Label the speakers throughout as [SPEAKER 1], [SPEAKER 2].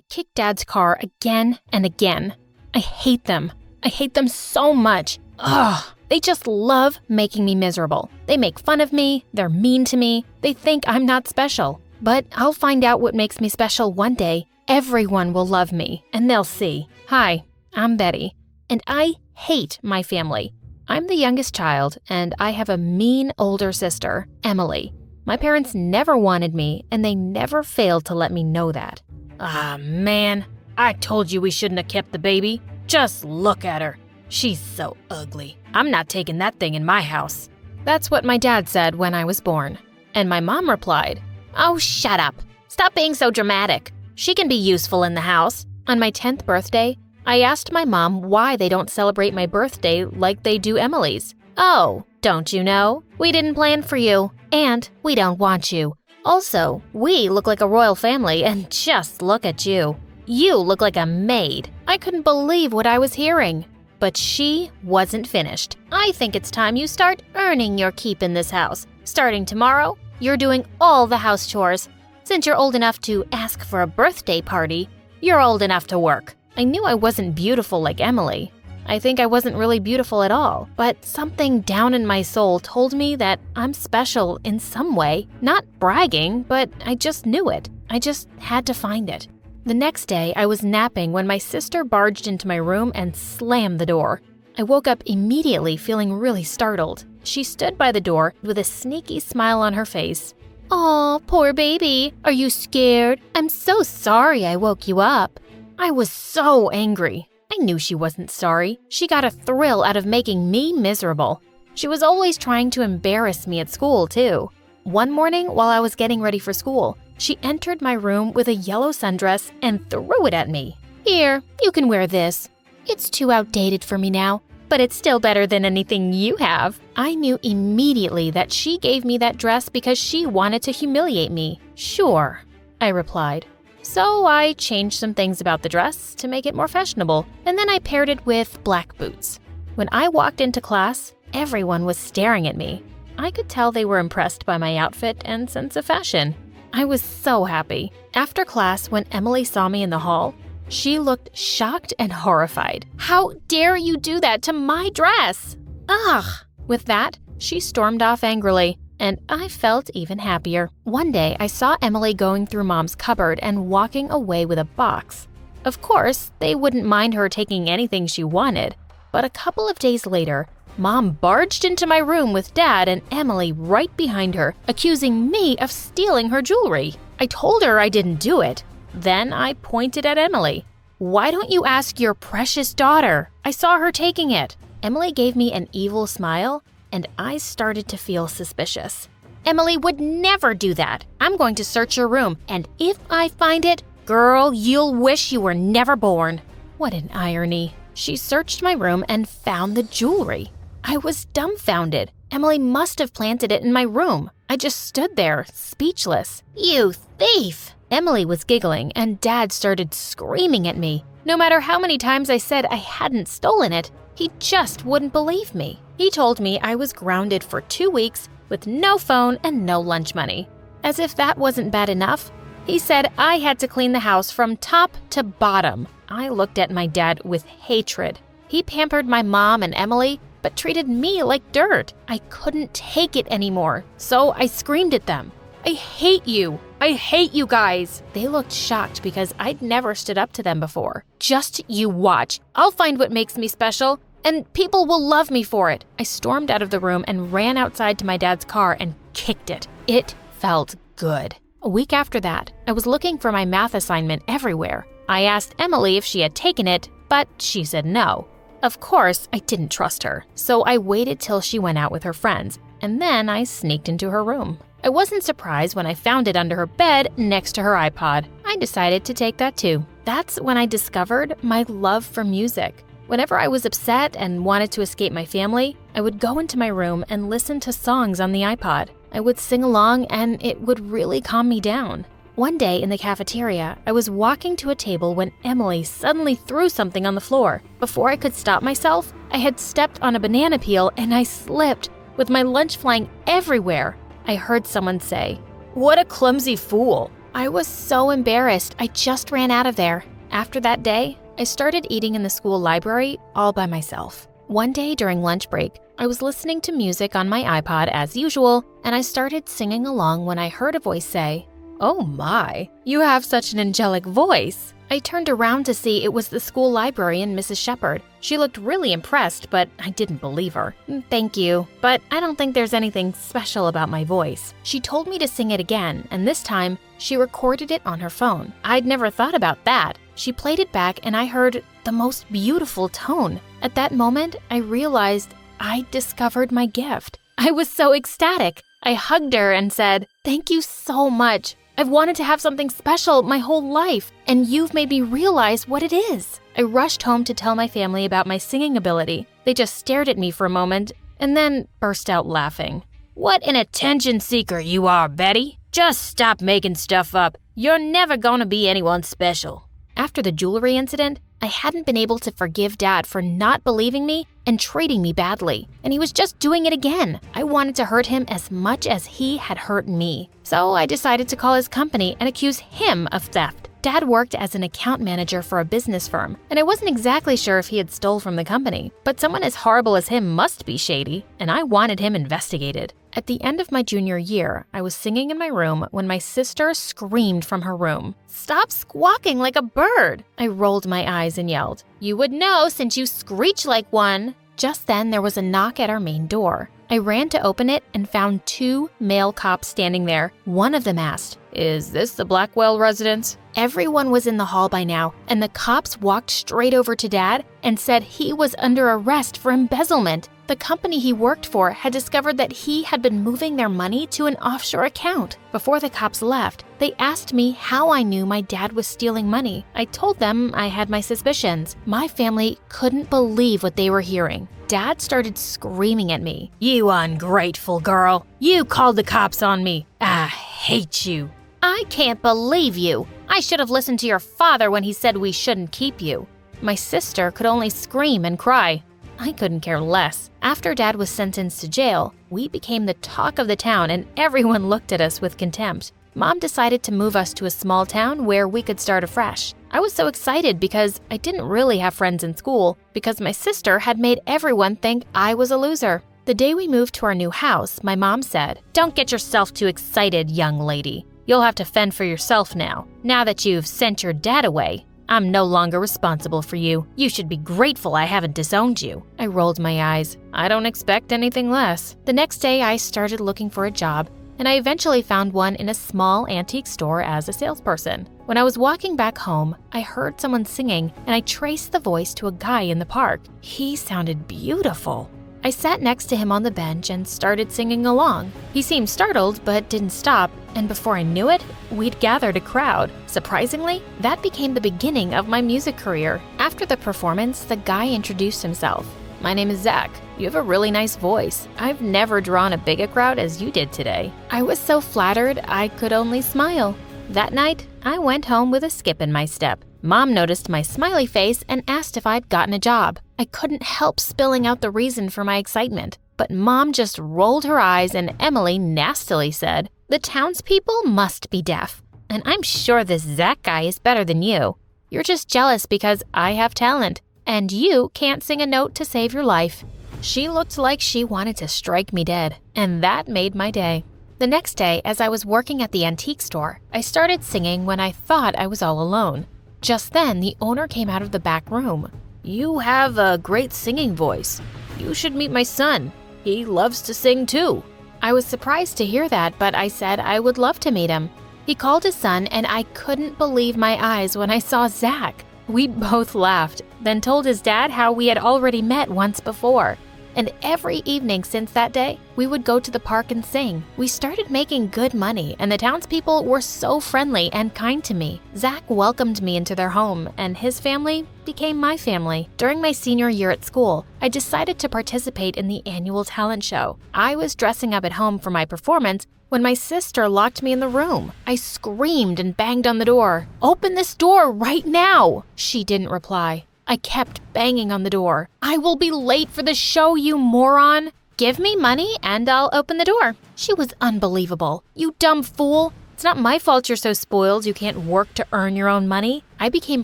[SPEAKER 1] kicked Dad's car again and again. I hate them. I hate them so much. Ugh. They just love making me miserable. They make fun of me. They're mean to me. They think I'm not special. But I'll find out what makes me special one day. Everyone will love me, and they'll see. Hi, I'm Betty, and I hate my family. I'm the youngest child, and I have a mean older sister, Emily. My parents never wanted me, and they never failed to let me know that.
[SPEAKER 2] Ah, man. I told you we shouldn't have kept the baby. Just look at her. She's so ugly. I'm not taking that thing in my house.
[SPEAKER 1] That's what my dad said when I was born. And my mom replied,
[SPEAKER 2] Oh, shut up. Stop being so dramatic. She can be useful in the house.
[SPEAKER 1] On my 10th birthday, I asked my mom why they don't celebrate my birthday like they do Emily's.
[SPEAKER 2] Oh, don't you know? We didn't plan for you, and we don't want you. Also, we look like a royal family, and just look at you. You look like a maid.
[SPEAKER 1] I couldn't believe what I was hearing.
[SPEAKER 2] But she wasn't finished. I think it's time you start earning your keep in this house. Starting tomorrow, you're doing all the house chores. Since you're old enough to ask for a birthday party, you're old enough to work.
[SPEAKER 1] I knew I wasn't beautiful like Emily. I think I wasn't really beautiful at all, but something down in my soul told me that I'm special in some way. Not bragging, but I just knew it. I just had to find it. The next day, I was napping when my sister barged into my room and slammed the door. I woke up immediately feeling really startled. She stood by the door with a sneaky smile on her face.
[SPEAKER 2] Aw, poor baby. Are you scared? I'm so sorry I woke you up.
[SPEAKER 1] I was so angry. I knew she wasn't sorry. She got a thrill out of making me miserable. She was always trying to embarrass me at school, too. One morning, while I was getting ready for school, she entered my room with a yellow sundress and threw it at me.
[SPEAKER 2] Here, you can wear this. It's too outdated for me now, but it's still better than anything you have.
[SPEAKER 1] I knew immediately that she gave me that dress because she wanted to humiliate me.
[SPEAKER 2] Sure,
[SPEAKER 1] I replied. So I changed some things about the dress to make it more fashionable, and then I paired it with black boots. When I walked into class, everyone was staring at me. I could tell they were impressed by my outfit and sense of fashion. I was so happy. After class, when Emily saw me in the hall, she looked shocked and horrified.
[SPEAKER 2] How dare you do that to my dress?
[SPEAKER 1] Ugh! With that, she stormed off angrily, and I felt even happier. One day, I saw Emily going through Mom's cupboard and walking away with a box. Of course, they wouldn't mind her taking anything she wanted, but a couple of days later, Mom barged into my room with Dad and Emily right behind her, accusing me of stealing her jewelry. I told her I didn't do it. Then I pointed at Emily. Why don't you ask your precious daughter? I saw her taking it. Emily gave me an evil smile, and I started to feel suspicious.
[SPEAKER 2] Emily would never do that. I'm going to search your room, and if I find it, girl, you'll wish you were never born.
[SPEAKER 1] What an irony. She searched my room and found the jewelry. I was dumbfounded. Emily must have planted it in my room. I just stood there, speechless.
[SPEAKER 2] You thief!
[SPEAKER 1] Emily was giggling, and Dad started screaming at me. No matter how many times I said I hadn't stolen it, he just wouldn't believe me. He told me I was grounded for 2 weeks with no phone and no lunch money. As if that wasn't bad enough, he said I had to clean the house from top to bottom. I looked at my dad with hatred. He pampered my mom and Emily, but treated me like dirt. I couldn't take it anymore, so I screamed at them. I hate you. I hate you guys. They looked shocked because I'd never stood up to them before. Just you watch. I'll find what makes me special, and people will love me for it. I stormed out of the room and ran outside to my dad's car and kicked it. It felt good. A week after that, I was looking for my math assignment everywhere. I asked Emily if she had taken it, but she said no. Of course, I didn't trust her, so I waited till she went out with her friends, and then I sneaked into her room. I wasn't surprised when I found it under her bed next to her iPod. I decided to take that too. That's when I discovered my love for music. Whenever I was upset and wanted to escape my family, I would go into my room and listen to songs on the iPod. I would sing along, and it would really calm me down. One day in the cafeteria, I was walking to a table when Emily suddenly threw something on the floor. Before I could stop myself, I had stepped on a banana peel and I slipped, with my lunch flying everywhere. I heard someone say, "What a clumsy fool." I was so embarrassed, I just ran out of there. After that day, I started eating in the school library all by myself. One day during lunch break, I was listening to music on my iPod as usual, and I started singing along when I heard a voice say, "Oh my, you have such an angelic voice." I turned around to see it was the school librarian, Mrs. Shepherd. She looked really impressed, but I didn't believe her. "Thank you, but I don't think there's anything special about my voice." She told me to sing it again, and this time, she recorded it on her phone. I'd never thought about that. She played it back, and I heard the most beautiful tone. At that moment, I realized I'd discovered my gift. I was so ecstatic. I hugged her and said, "Thank you so much. I've wanted to have something special my whole life, and you've made me realize what it is." I rushed home to tell my family about my singing ability. They just stared at me for a moment and then burst out laughing.
[SPEAKER 2] "What an attention seeker you are, Betty. Just stop making stuff up. You're never gonna be anyone special."
[SPEAKER 1] After the jewelry incident, I hadn't been able to forgive Dad for not believing me and treating me badly, and he was just doing it again. I wanted to hurt him as much as he had hurt me. So I decided to call his company and accuse him of theft. Dad worked as an account manager for a business firm, and I wasn't exactly sure if he had stole from the company, but someone as horrible as him must be shady, and I wanted him investigated. At the end of my junior year, I was singing in my room when my sister screamed from her room, "Stop squawking like a bird!" I rolled my eyes and yelled, "You would know since you screech like one." Just then, there was a knock at our main door. I ran to open it and found 2 male cops standing there. One of them asked, "Is this the Blackwell residence?" Everyone was in the hall by now, and the cops walked straight over to Dad and said he was under arrest for embezzlement. The company he worked for had discovered that he had been moving their money to an offshore account. Before the cops left, they asked me how I knew my dad was stealing money. I told them I had my suspicions. My family couldn't believe what they were hearing. Dad started screaming at me.
[SPEAKER 2] "You ungrateful girl. You called the cops on me. I hate you."
[SPEAKER 1] "I can't believe you. I should have listened to your father when he said we shouldn't keep you." My sister could only scream and cry. I couldn't care less. After Dad was sentenced to jail, we became the talk of the town and everyone looked at us with contempt. Mom decided to move us to a small town where we could start afresh. I was so excited because I didn't really have friends in school because my sister had made everyone think I was a loser. The day we moved to our new house, my mom said, "Don't get yourself too excited, young lady. You'll have to fend for yourself now. Now that you've sent your dad away, I'm no longer responsible for you. You should be grateful I haven't disowned you." I rolled my eyes. I don't expect anything less. The next day, I started looking for a job, and I eventually found one in a small antique store as a salesperson. When I was walking back home, I heard someone singing, and I traced the voice to a guy in the park. He sounded beautiful. I sat next to him on the bench and started singing along. He seemed startled but didn't stop, and before I knew it, we'd gathered a crowd. Surprisingly, that became the beginning of my music career. After the performance, the guy introduced himself. "My name is Zach. You have a really nice voice. I've never drawn as big a crowd as you did today." I was so flattered I could only smile. That night, I went home with a skip in my step. Mom noticed my smiley face and asked if I'd gotten a job. I couldn't help spilling out the reason for my excitement, but Mom just rolled her eyes and Emily nastily said, "The townspeople must be deaf. And I'm sure this Zach guy is better than you. You're just jealous because I have talent, and you can't sing a note to save your life." She looked like she wanted to strike me dead, and that made my day. The next day, as I was working at the antique store, I started singing when I thought I was all alone. Just then, the owner came out of the back room. "You have a great singing voice. You should meet my son. He loves to sing too." I was surprised to hear that, but I said I would love to meet him. He called his son, and I couldn't believe my eyes when I saw Zach. We both laughed, then told his dad how we had already met once before. And every evening since that day, we would go to the park and sing. We started making good money, and the townspeople were so friendly and kind to me. Zach welcomed me into their home, and his family became my family. During my senior year at school, I decided to participate in the annual talent show. I was dressing up at home for my performance when my sister locked me in the room. I screamed and banged on the door. "Open this door right now!" She didn't reply. I kept banging on the door. "I will be late for the show, you moron! Give me money and I'll open the door." She was unbelievable. "You dumb fool! It's not my fault you're so spoiled you can't work to earn your own money. I became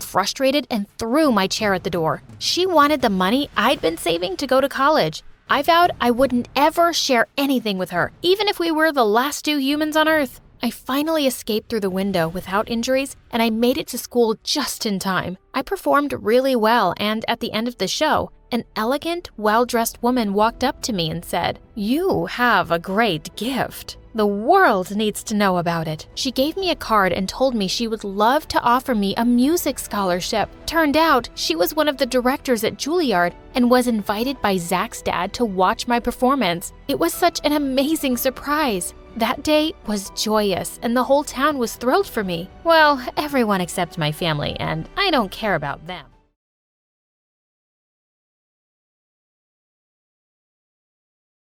[SPEAKER 1] frustrated and threw my chair at the door. She wanted the money I'd been saving to go to college. I vowed I wouldn't ever share anything with her, even if we were the last two humans on Earth. I finally escaped through the window without injuries, and I made it to school just in time. I performed really well, and at the end of the show, an elegant, well-dressed woman walked up to me and said, "You have a great gift. The world needs to know about it." She gave me a card and told me she would love to offer me a music scholarship. Turned out, she was one of the directors at Juilliard and was invited by Zach's dad to watch my performance. It was such an amazing surprise. That day was joyous, and the whole town was thrilled for me. Well, everyone except my family, and I don't care about them.